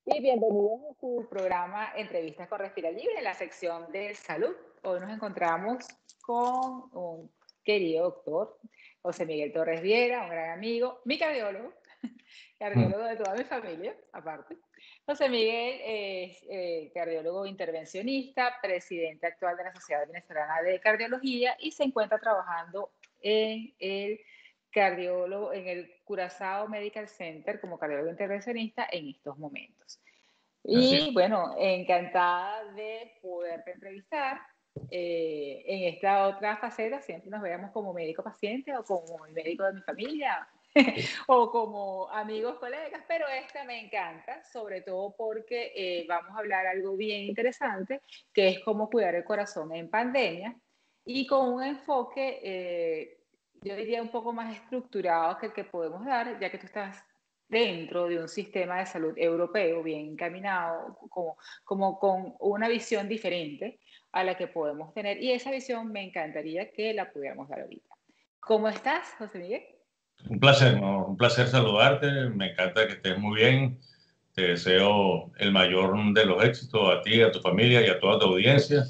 Y bienvenidos a su programa Entrevistas con Respira Libre en la sección de salud. Hoy nos encontramos con un querido doctor, José Miguel Torres Viera, un gran amigo, mi cardiólogo, Mm. cardiólogo de toda mi familia, aparte. José Miguel es cardiólogo intervencionista, presidente actual de la Sociedad Venezolana de Cardiología y se encuentra trabajando en el Curazao Medical Center como cardiólogo intervencionista en estos momentos. Así es. Y bueno, encantada de poderte entrevistar en esta otra faceta. Siempre nos veamos como médico paciente o como el médico de mi familia o como amigos, colegas, pero esta me encanta, sobre todo porque vamos a hablar algo bien interesante, que es cómo cuidar el corazón en pandemia y con un enfoque, yo diría, un poco más estructurado que el que podemos dar, ya que tú estás dentro de un sistema de salud europeo bien encaminado, como con una visión diferente a la que podemos tener. Y esa visión me encantaría que la pudiéramos dar ahorita. ¿Cómo estás, José Miguel? Un placer, ¿no? Un placer saludarte. Me encanta que estés muy bien. Te deseo el mayor de los éxitos a ti, a tu familia y a toda tu audiencia.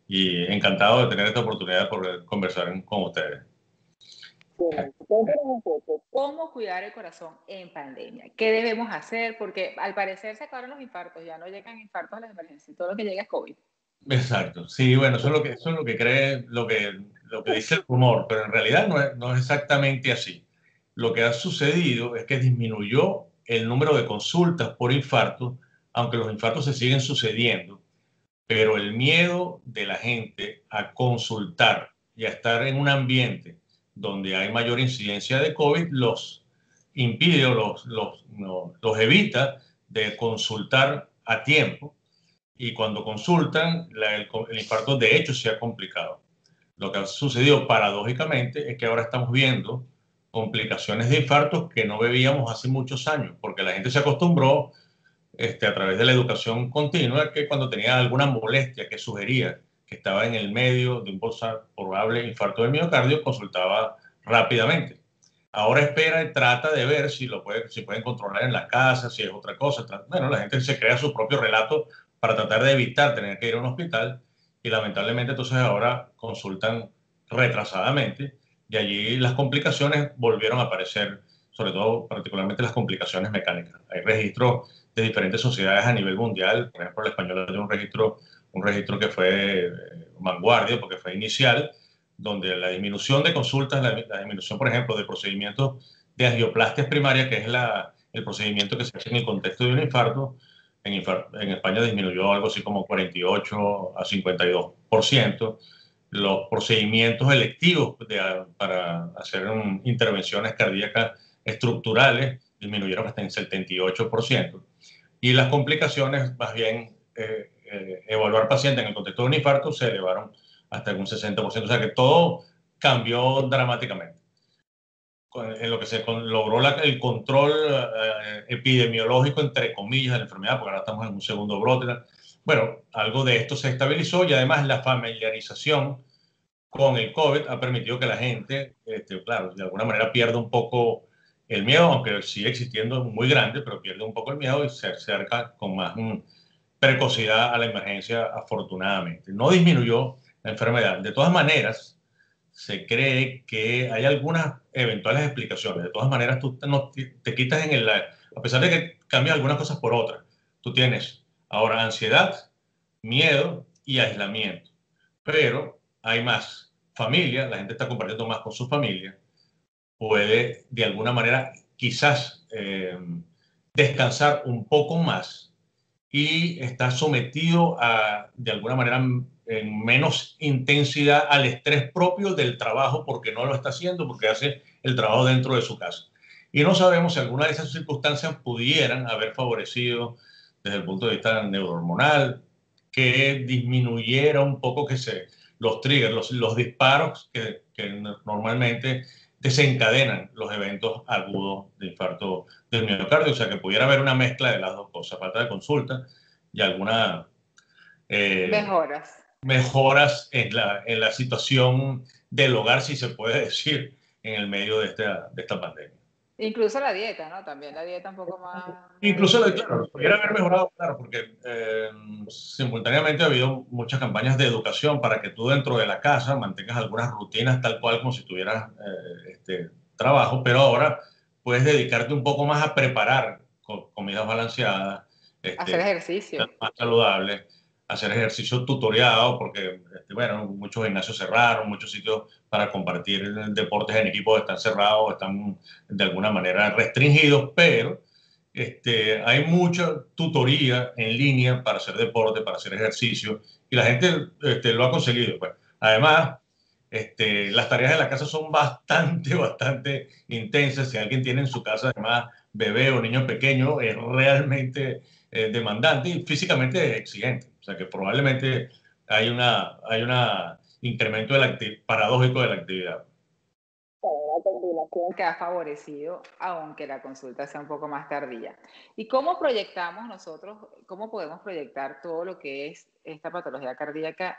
Y encantado de tener esta oportunidad de poder conversar con ustedes. Cuéntanos un poco, ¿cómo cuidar el corazón en pandemia? ¿Qué debemos hacer? Porque al parecer se acabaron los infartos, ya no llegan infartos a las emergencias, todo lo que llega es COVID. Exacto. Sí, bueno, eso es lo que cree, lo que dice el rumor, pero en realidad no es exactamente así. Lo que ha sucedido es que disminuyó el número de consultas por infarto, aunque los infartos se siguen sucediendo. Pero el miedo de la gente a consultar y a estar en un ambiente donde hay mayor incidencia de COVID los impide o los evita de consultar a tiempo, y cuando consultan el infarto de hecho se ha complicado. Lo que ha sucedido paradójicamente es que ahora estamos viendo complicaciones de infartos que no veíamos hace muchos años, porque la gente se acostumbró a través de la educación continua, que cuando tenía alguna molestia que sugería que estaba en el medio de un probable infarto del miocardio, consultaba rápidamente. Ahora espera y trata de ver si pueden controlar en la casa, si es otra cosa. Bueno, la gente se crea su propio relato para tratar de evitar tener que ir a un hospital, y lamentablemente entonces ahora consultan retrasadamente, y allí las complicaciones volvieron a aparecer, sobre todo particularmente las complicaciones mecánicas. Hay registros de diferentes sociedades a nivel mundial. Por ejemplo, el español tiene un registro que fue vanguardia porque fue inicial, donde la disminución de consultas, la disminución, por ejemplo, de procedimientos de angioplastias primarias, que es el procedimiento que se hace en el contexto de un infarto, en España disminuyó algo así como 48 a 52%. Los procedimientos electivos para hacer intervenciones cardíacas estructurales disminuyeron hasta en 78%. Y las complicaciones, más bien, evaluar pacientes en el contexto de un infarto se elevaron hasta un 60%. O sea que todo cambió dramáticamente. En lo que se logró el control epidemiológico, entre comillas, de la enfermedad, porque ahora estamos en un segundo brote. Bueno, algo de esto se estabilizó, y además la familiarización con el COVID ha permitido que la gente, claro, de alguna manera pierda un poco el miedo, aunque sigue existiendo muy grande, pero pierde un poco el miedo y se acerca con más precocidad a la emergencia, afortunadamente. No disminuyó la enfermedad. De todas maneras, se cree que hay algunas eventuales explicaciones. De todas maneras, tú te quitas a pesar de que cambias algunas cosas por otras. Tú tienes ahora ansiedad, miedo y aislamiento. Pero hay más familia, la gente está compartiendo más con su familia, puede de alguna manera quizás descansar un poco más y está sometido de alguna manera en menos intensidad al estrés propio del trabajo, porque no lo está haciendo, porque hace el trabajo dentro de su casa. Y no sabemos si alguna de esas circunstancias pudieran haber favorecido desde el punto de vista neurohormonal, que disminuyera un poco los triggers, los disparos que normalmente desencadenan los eventos agudos de infarto del miocardio. O sea, que pudiera haber una mezcla de las dos cosas: falta de consulta y alguna Mejoras. mejoras en la situación del hogar, si se puede decir, en el medio de esta pandemia. Incluso la dieta, ¿no? También la dieta un poco más Incluso, difícil. claro, pudiera haber mejorado, claro, porque simultáneamente ha habido muchas campañas de educación para que tú dentro de la casa mantengas algunas rutinas tal cual como si tuvieras trabajo, pero ahora puedes dedicarte un poco más a preparar comidas balanceadas, Hacer ejercicio. más saludables, hacer ejercicio tutoriado, porque, bueno, muchos gimnasios cerraron, muchos sitios para compartir deportes en equipo están cerrados, están de alguna manera restringidos, pero hay mucha tutoría en línea para hacer deporte, para hacer ejercicio, y la gente lo ha conseguido. Pues. Además, las tareas de la casa son bastante, bastante intensas. Si alguien tiene en su casa, además, bebé o niño pequeño, es realmente demandante y físicamente exigente. O sea que probablemente hay una incremento paradójico de la actividad. Una combinación que ha favorecido, aunque la consulta sea un poco más tardía. ¿Y cómo proyectamos nosotros, cómo podemos proyectar todo lo que es esta patología cardíaca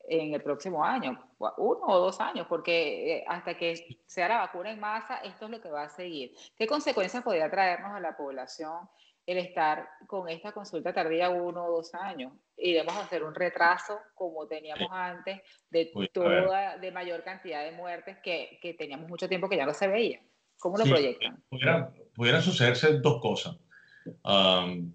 en el próximo año, 1 o 2 años? Porque hasta que sea la vacuna en masa, esto es lo que va a seguir. ¿Qué consecuencias podría traernos a la población el estar con esta consulta tardía 1 o 2 años? ¿Iremos a hacer un retraso como teníamos antes de mayor cantidad de muertes que teníamos mucho tiempo que ya no se veía? ¿Cómo lo Sí, proyectan? pudieran sucederse dos cosas.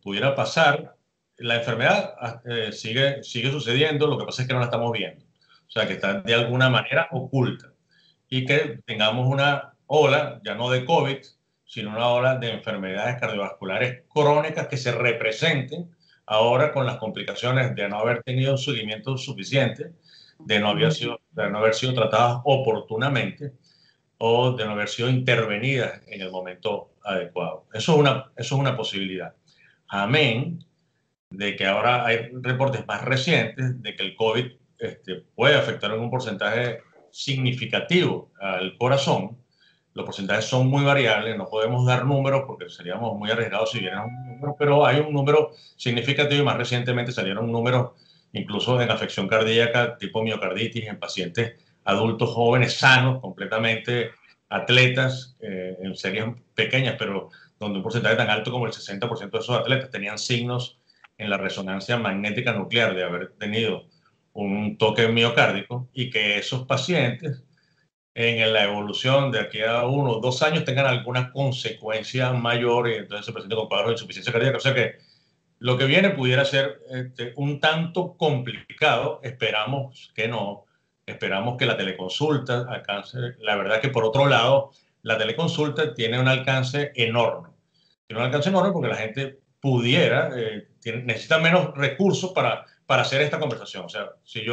Pudiera pasar, la enfermedad sigue sucediendo, lo que pasa es que no la estamos viendo. O sea, que está de alguna manera oculta. Y que tengamos una ola, ya no de COVID, sino una ola de enfermedades cardiovasculares crónicas que se representen ahora con las complicaciones de no haber tenido un seguimiento suficiente, de no haber sido tratadas oportunamente o de no haber sido intervenidas en el momento adecuado. Eso es una posibilidad. Amén de que ahora hay reportes más recientes de que el COVID puede afectar en un porcentaje significativo al corazón. Los porcentajes son muy variables, no podemos dar números porque seríamos muy arriesgados si vieran un número, pero hay un número significativo y más recientemente salieron números incluso en afección cardíaca tipo miocarditis en pacientes adultos jóvenes sanos, completamente atletas, en series pequeñas, pero donde un porcentaje tan alto como el 60% de esos atletas tenían signos en la resonancia magnética nuclear de haber tenido un toque miocárdico y que esos pacientes en la evolución de aquí a 1 o 2 años tengan alguna consecuencia mayor y entonces se presenten con cuadros de insuficiencia cardíaca. O sea que lo que viene pudiera ser un tanto complicado, esperamos que no, esperamos que la teleconsulta alcance, la verdad que por otro lado, la teleconsulta tiene un alcance enorme, porque la gente pudiera, necesita menos recursos para hacer esta conversación. O sea, si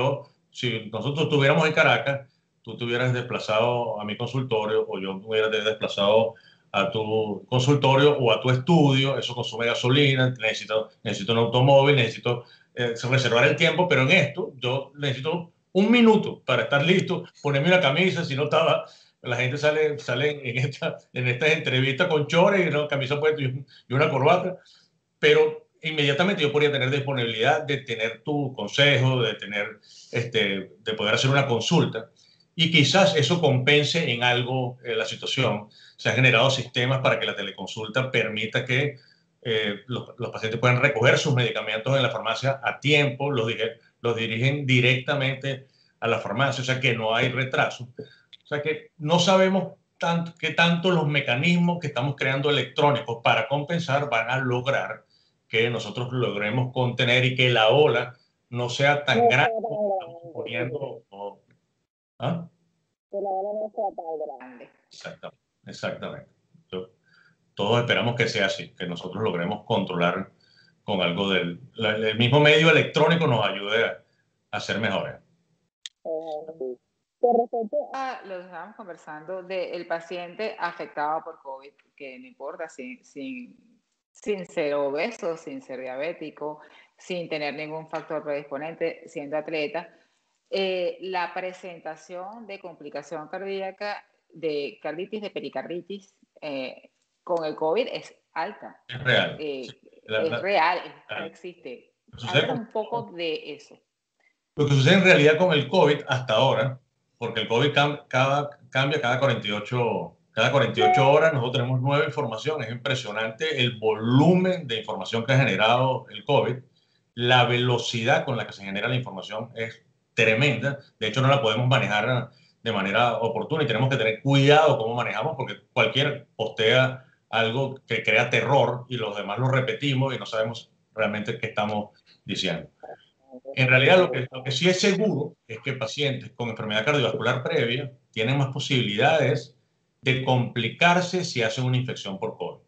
nosotros estuviéramos en Caracas, tú te hubieras desplazado a mi consultorio o yo me hubiera desplazado a tu consultorio o a tu estudio, eso consume gasolina, necesito un automóvil, necesito reservar el tiempo, pero en esto yo necesito un minuto para estar listo, ponerme una camisa, si no estaba, la gente sale en esta entrevista con chores y una camisa puesta y una corbata, pero inmediatamente yo podría tener disponibilidad de tener tu consejo, de poder hacer una consulta y quizás eso compense en algo la situación. Se han generado sistemas para que la teleconsulta permita que los pacientes puedan recoger sus medicamentos en la farmacia a tiempo, los dirigen directamente a la farmacia, o sea que no hay retraso. O sea que no sabemos qué tanto los mecanismos que estamos creando electrónicos para compensar van a lograr que nosotros logremos contener y que la ola no sea tan grande como estamos suponiendo. ¿Ah? Que la ola no sea tan grande. Exactamente, exactamente. Todos esperamos que sea así, que nosotros logremos controlar con algo el mismo medio electrónico nos ayude a ser mejores. Con respecto a lo que estábamos conversando del paciente afectado por COVID, que no importa, sin ser obeso, sin ser diabético, sin tener ningún factor predisponente, siendo atleta, la presentación de complicación cardíaca, de carditis, de pericarditis, con el COVID es alta. Es real. Es real, existe. Háblanos un poco de eso. Lo que sucede en realidad con el COVID hasta ahora, porque el COVID cambia cada cada 48 horas nosotros tenemos nueva información. Es impresionante el volumen de información que ha generado el COVID. La velocidad con la que se genera la información es tremenda. De hecho, no la podemos manejar de manera oportuna y tenemos que tener cuidado cómo manejamos, porque cualquiera postea algo que crea terror y los demás lo repetimos y no sabemos realmente qué estamos diciendo. En realidad, lo que sí es seguro es que pacientes con enfermedad cardiovascular previa tienen más posibilidades de complicarse si hacen una infección por COVID.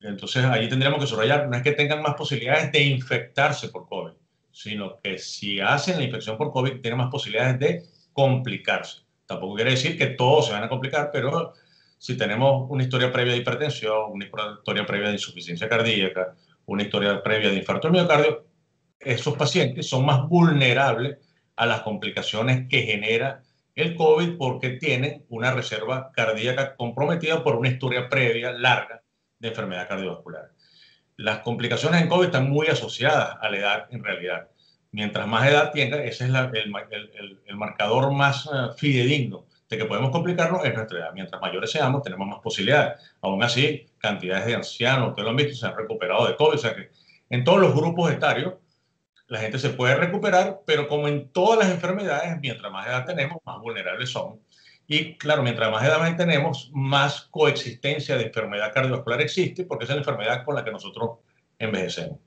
Entonces, allí tendríamos que subrayar, no es que tengan más posibilidades de infectarse por COVID, sino que si hacen la infección por COVID, tienen más posibilidades de complicarse. Tampoco quiere decir que todos se van a complicar, pero si tenemos una historia previa de hipertensión, una historia previa de insuficiencia cardíaca, una historia previa de infarto del miocardio, esos pacientes son más vulnerables a las complicaciones que genera el COVID porque tienen una reserva cardíaca comprometida por una historia previa larga de enfermedad cardiovascular. Las complicaciones en COVID están muy asociadas a la edad en realidad. Mientras más edad tenga, ese es el marcador más fidedigno de que podemos complicarnos es nuestra edad. Mientras mayores seamos, tenemos más posibilidades. Aún así, cantidades de ancianos, ustedes lo han visto, se han recuperado de COVID. O sea que en todos los grupos etarios, la gente se puede recuperar, pero como en todas las enfermedades, mientras más edad tenemos, más vulnerables somos. Y claro, mientras más edad tenemos, más coexistencia de enfermedad cardiovascular existe, porque esa es la enfermedad con la que nosotros envejecemos.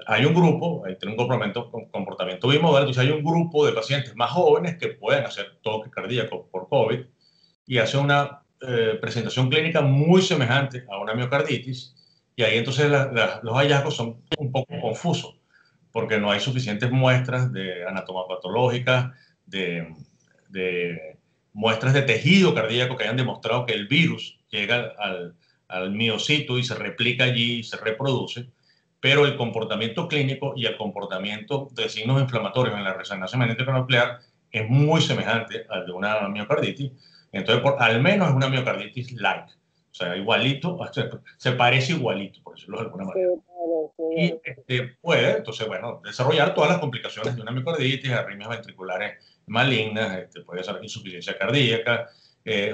Hay un grupo, hay un comportamiento bimodal, entonces hay un grupo de pacientes más jóvenes que pueden hacer toque cardíaco por COVID y hace una presentación clínica muy semejante a una miocarditis, y ahí entonces los hallazgos son un poco confusos porque no hay suficientes muestras de anatomopatológicas, de muestras de tejido cardíaco que hayan demostrado que el virus llega al miocito y se replica allí y se reproduce, pero el comportamiento clínico y el comportamiento de signos inflamatorios en la resonancia magnética nuclear es muy semejante al de una miocarditis. Entonces, al menos es una miocarditis light. O sea, igualito, se parece igualito, por decirlo de alguna manera. Y puede, entonces, bueno, desarrollar todas las complicaciones de una miocarditis, arritmias ventriculares malignas, puede ser insuficiencia cardíaca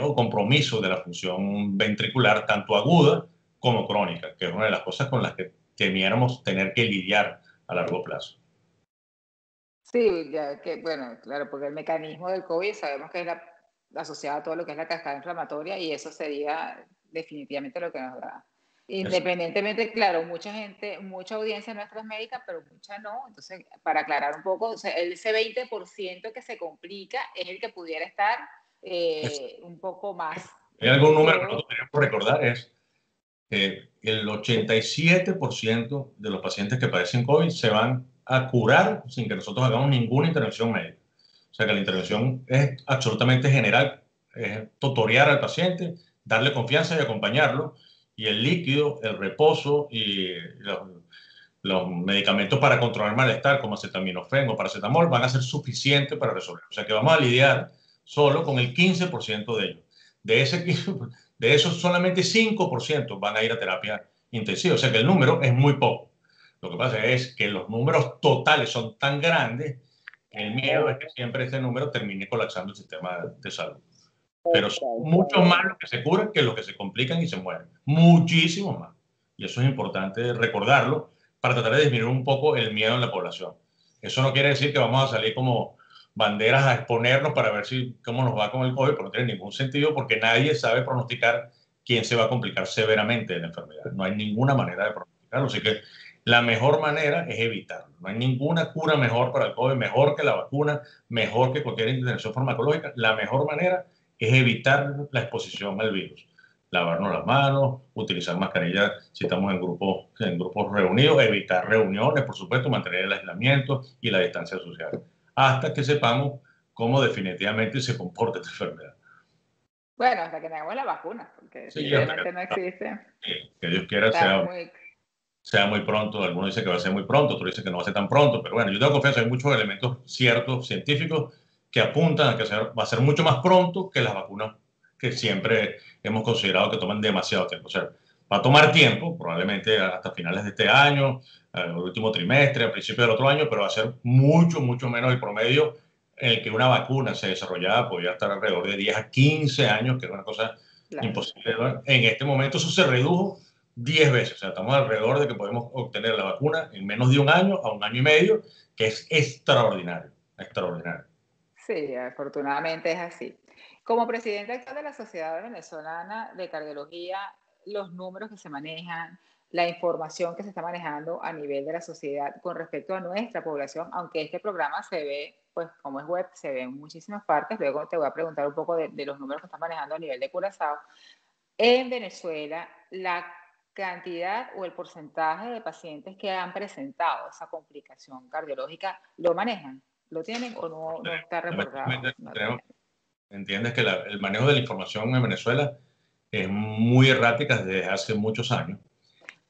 o compromiso de la función ventricular, tanto aguda como crónica, que es una de las cosas con las que temiéramos tener que lidiar a largo plazo. Sí, ya que, bueno, claro, porque el mecanismo del COVID sabemos que es asociado a todo lo que es la cascada inflamatoria y eso sería definitivamente lo que nos da. Independientemente, claro, mucha gente, mucha audiencia nuestra es médica, pero mucha no. Entonces, para aclarar un poco, o sea, ese 20% que se complica es el que pudiera estar un poco más. Hay algún número que nosotros tenemos que recordar, es que el 87% de los pacientes que padecen COVID se van a curar sin que nosotros hagamos ninguna intervención médica. O sea que la intervención es absolutamente general, es tutorear al paciente, darle confianza y acompañarlo, y el líquido, el reposo y los medicamentos para controlar malestar como acetaminofén o paracetamol van a ser suficientes para resolver. O sea que vamos a lidiar solo con el 15% de ellos. De esos solamente 5% van a ir a terapia intensiva. O sea que el número es muy poco. Lo que pasa es que los números totales son tan grandes que el miedo es que siempre ese número termine colapsando el sistema de salud. Pero son muchos más los que se curan que los que se complican y se mueren. Muchísimos más. Y eso es importante recordarlo para tratar de disminuir un poco el miedo en la población. Eso no quiere decir que vamos a salir como banderas a exponernos para ver cómo nos va con el COVID, porque no tiene ningún sentido, porque nadie sabe pronosticar quién se va a complicar severamente de la enfermedad. No hay ninguna manera de pronosticarlo. Así que la mejor manera es evitarlo. No hay ninguna cura mejor para el COVID, mejor que la vacuna, mejor que cualquier intervención farmacológica. La mejor manera es evitar la exposición al virus. Lavarnos las manos, utilizar mascarillas si estamos en grupos reunidos, evitar reuniones, por supuesto, mantener el aislamiento y la distancia social, hasta que sepamos cómo definitivamente se comporta esta enfermedad. Bueno, hasta que tengamos la vacuna, porque sí, simplemente no existe. Que Dios quiera sea muy pronto. Algunos dicen que va a ser muy pronto, otros dicen que no va a ser tan pronto, pero bueno, yo tengo confianza, hay muchos elementos ciertos, científicos, que apuntan a que va a ser mucho más pronto que las vacunas que siempre hemos considerado que toman demasiado tiempo. O sea, va a tomar tiempo, probablemente hasta finales de este año, el último trimestre, a principios del otro año, pero va a ser mucho, mucho menos el promedio en el que una vacuna se desarrollaba podía estar alrededor de 10 a 15 años, que era una cosa imposible, ¿no? En este momento eso se redujo 10 veces. O sea, estamos alrededor de que podemos obtener la vacuna en menos de un año a un año y medio, que es extraordinario, extraordinario. Sí, afortunadamente es así. Como presidente actual de la Sociedad Venezolana de Cardiología, los números que se manejan, la información que se está manejando a nivel de la sociedad con respecto a nuestra población, aunque este programa se ve, pues como es web, se ve en muchísimas partes, luego te voy a preguntar un poco de los números que están manejando a nivel de Curazao. En Venezuela, la cantidad o el porcentaje de pacientes que han presentado esa complicación cardiológica, ¿lo manejan? ¿Lo tienen o no está reportado? No Entiendes que el manejo de la información en Venezuela es muy errática desde hace muchos años,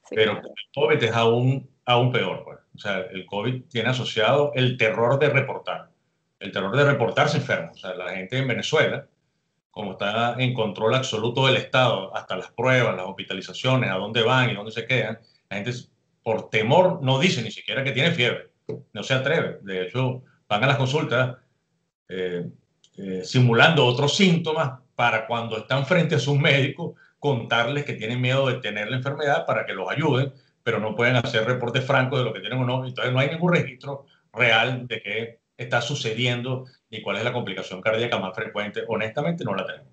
sí, pero claro. el COVID es aún peor. Pues. O sea, el COVID tiene asociado el terror de reportarse enfermo. O sea, la gente en Venezuela, como está en control absoluto del Estado, hasta las pruebas, las hospitalizaciones, a dónde van y dónde se quedan, la gente por temor no dice ni siquiera que tiene fiebre, no se atreve. De hecho, van a las consultas eh, simulando otros síntomas para cuando están frente a sus médicos contarles que tienen miedo de tener la enfermedad para que los ayuden, pero no pueden hacer reportes francos de lo que tienen o no. Entonces no hay ningún registro real de qué está sucediendo y cuál es la complicación cardíaca más frecuente. Honestamente no la tenemos.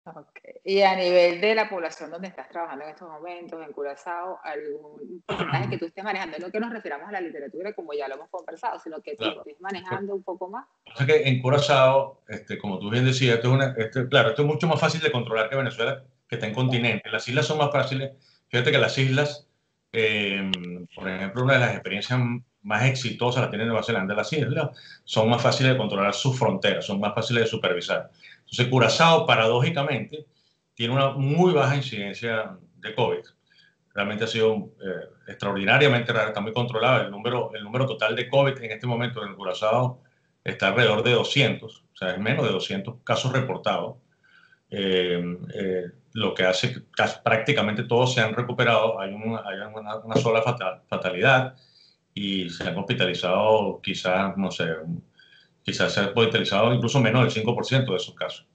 Okay. Y a nivel de la población donde estás trabajando en estos momentos, en Curazao, ¿algún porcentaje que tú estés manejando? No que nos refiramos a la literatura, como ya lo hemos conversado, sino que tú Claro. estés manejando un poco más. O sea que en Curazao, como tú bien decías, claro, esto es mucho más fácil de controlar que Venezuela, que está en continente. Las islas son más fáciles. Fíjate que las islas, por ejemplo, una de las experiencias más exitosas las tiene Nueva Zelanda. Las islas son más fáciles de controlar sus fronteras, son más fáciles de supervisar. Entonces, Curazao, paradójicamente, tiene una muy baja incidencia de COVID. Realmente ha sido extraordinariamente rara, está muy controlada. El número total de COVID en este momento en el Curazao está alrededor de 200, o sea, es menos de 200 casos reportados, lo que hace que prácticamente todos se han recuperado. Hay una sola fatalidad y se han hospitalizado quizás, no sé, quizás se han hospitalizado incluso menos del 5% de esos casos.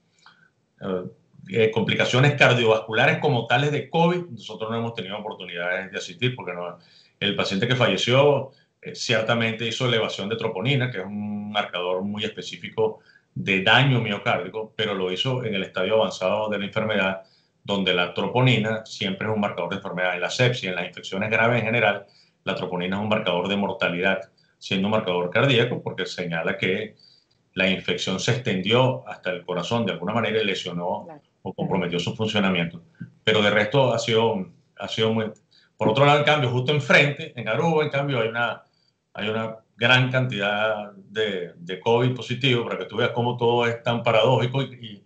Complicaciones cardiovasculares como tales de COVID, nosotros no hemos tenido oportunidades de asistir porque no, el paciente que falleció ciertamente hizo elevación de troponina, que es un marcador muy específico de daño miocárdico, pero lo hizo en el estadio avanzado de la enfermedad, donde la troponina siempre es un marcador de enfermedad. En la sepsis, en las infecciones graves en general, la troponina es un marcador de mortalidad, siendo un marcador cardíaco porque señala que la infección se extendió hasta el corazón de alguna manera y lesionó o comprometió su funcionamiento. Pero de resto ha sido muy... Por otro lado, en cambio, justo enfrente, en Aruba, en cambio, hay una gran cantidad de COVID positivo, para que tú veas cómo todo es tan paradójico y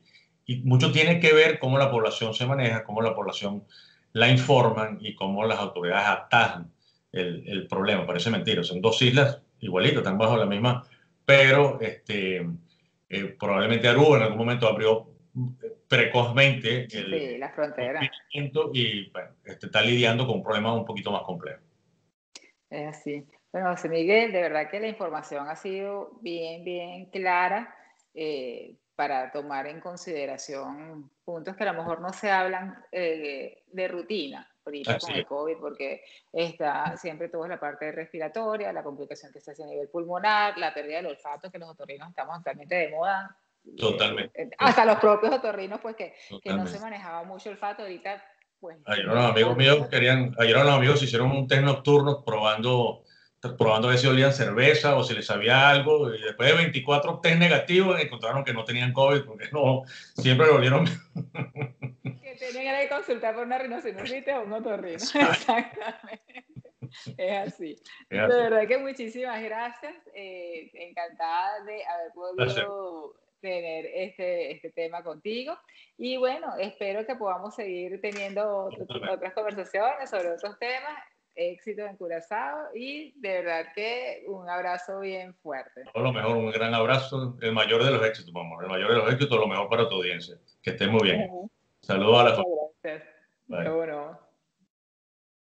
mucho tiene que ver cómo la población se maneja, cómo la población la informan y cómo las autoridades atajan el problema. Parece mentira, son dos islas igualitas, están bajo la misma, pero probablemente Aruba en algún momento abrió precozmente Sí, la frontera. confinamiento y bueno, está lidiando con un problema un poquito más complejo. Es así. Bueno, José Miguel, de verdad que la información ha sido bien, bien clara para tomar en consideración puntos que a lo mejor no se hablan de rutina ahorita con Así el es. COVID, porque está siempre todo es la parte respiratoria, la complicación que se hace a nivel pulmonar, la pérdida del olfato, que los otorrinos estamos actualmente de moda. Totalmente. Hasta los propios otorrinos, pues que no se Totalmente. manejaba mucho olfato, ahorita pues Ayer se unos amigos necesita míos mucho. ayer unos amigos hicieron un test nocturno probando a ver si olían cerveza o si les sabía algo, y después de 24 test negativos encontraron que no tenían COVID, porque no, siempre lo olieron. Que tenían que consultar por una rinoceronte o un otorrino. Exactamente. Es así. Es De así. verdad que muchísimas gracias. Encantada de haber Placer. podido tener este tema contigo. Y bueno, espero que podamos seguir teniendo otras conversaciones sobre otros temas. Éxito en Curazao y de verdad que un abrazo bien fuerte. Todo lo mejor, un gran abrazo, el mayor de los éxitos, mi amor, el mayor de los éxitos, lo mejor para tu audiencia. Que estés muy bien. Saludos a la Muchas familia. gracias. Bye. Bueno.